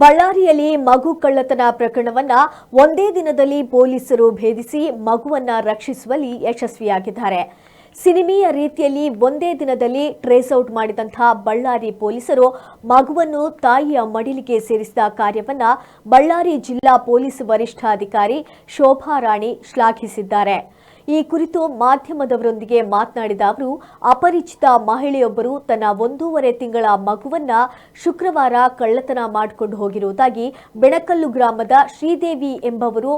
ಬಳ್ಳಾರಿಯಲ್ಲಿ ಮಗು ಕಳ್ಳತನ ಪ್ರಕರಣವನ್ನ ಒಂದೇ ದಿನದಲ್ಲಿ ಪೊಲೀಸರು ಭೇದಿಸಿ ಮಗುವನ್ನ ರಕ್ಷಿಸುವಲ್ಲಿ ಯಶಸ್ವಿಯಾಗಿದ್ದಾರೆ. ಸಿನಿಮೀಯ ರೀತಿಯಲ್ಲಿ ಒಂದೇ ದಿನದಲ್ಲಿ ಟ್ರೇಸ್ ಔಟ್ ಮಾಡಿದಂತಹ ಬಳ್ಳಾರಿ ಪೊಲೀಸರು ಮಗುವನ್ನು ತಾಯಿಯ ಮಡಿಲಿಗೆ ಸೇರಿಸಿದ ಕಾರ್ಯವನ್ನ ಬಳ್ಳಾರಿ ಜಿಲ್ಲಾ ಪೊಲೀಸ್ ವರಿಷ್ಠಾಧಿಕಾರಿ ಶೋಭಾ ರಾಣಿ ಶ್ಲಾಘಿಸಿದ್ದಾರೆ. ಈ ಕುರಿತು ಮಾಧ್ಯಮದವರೊಂದಿಗೆ ಮಾತನಾಡಿದ ಅವರು, ಅಪರಿಚಿತ ಮಹಿಳೆಯೊಬ್ಬರು ತನ್ನ 1.5 ತಿಂಗಳ ಮಗುವನ್ನ ಶುಕ್ರವಾರ ಕಳ್ಳತನ ಮಾಡಿಕೊಂಡು ಹೋಗಿರುವುದಾಗಿ ಬೆಣಕಲ್ಲು ಗ್ರಾಮದ ಶ್ರೀದೇವಿ ಎಂಬವರು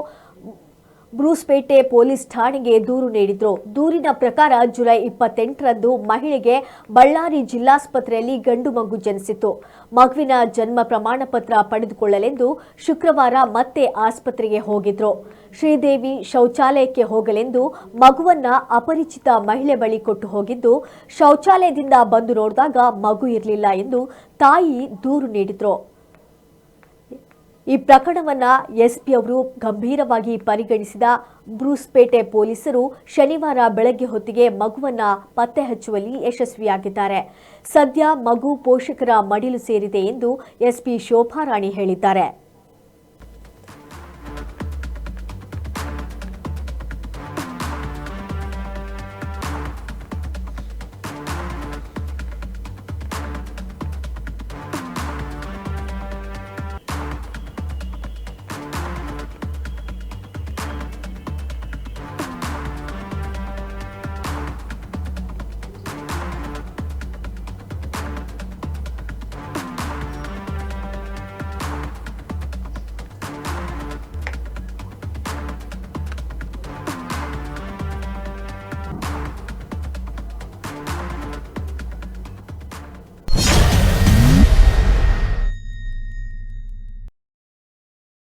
ಬ್ರೂಸ್ಪೇಟೆ ಪೊಲೀಸ್ ಠಾಣೆಗೆ ದೂರು ನೀಡಿದ್ರು. ದೂರಿನ ಪ್ರಕಾರ ಜುಲೈ 28ರಂದು ಮಹಿಳೆಗೆ ಬಳ್ಳಾರಿ ಜಿಲ್ಲಾಸ್ಪತ್ರೆಯಲ್ಲಿ ಗಂಡು ಮಗು ಜನಿಸಿತು. ಮಗುವಿನ ಜನ್ಮ ಪ್ರಮಾಣ ಪತ್ರ ಪಡೆದುಕೊಳ್ಳಲೆಂದು ಶುಕ್ರವಾರ ಮತ್ತೆ ಆಸ್ಪತ್ರೆಗೆ ಹೋಗಿದ್ರು. ಶ್ರೀದೇವಿ ಶೌಚಾಲಯಕ್ಕೆ ಹೋಗಲೆಂದು ಮಗುವನ್ನ ಅಪರಿಚಿತ ಮಹಿಳೆ ಬಳಿ ಕೊಟ್ಟು ಹೋಗಿದ್ದು, ಶೌಚಾಲಯದಿಂದ ಬಂದು ನೋಡಿದಾಗ ಮಗು ಇರಲಿಲ್ಲ ಎಂದು ತಾಯಿ ದೂರು ನೀಡಿದ್ರು. ಈ ಪ್ರಕರಣವನ್ನ ಎಸ್ಪಿ ಅವರು ಗಂಭೀರವಾಗಿ ಪರಿಗಣಿಸಿದ ಬ್ರೂಸ್ಪೇಟೆ ಪೊಲೀಸರು ಶನಿವಾರ ಬೆಳಗ್ಗೆ ಹೊತ್ತಿಗೆ ಮಗುವನ್ನ ಪತ್ತೆ ಹಚ್ಚುವಲ್ಲಿ ಯಶಸ್ವಿಯಾಗಿದ್ದಾರೆ. ಸದ್ಯ ಮಗು ಪೋಷಕರ ಮಡಿಲು ಸೇರಿದೆ ಎಂದು ಎಸ್ಪಿ ಶೋಭಾ ರಾಣಿ ಹೇಳಿದ್ದಾರೆ.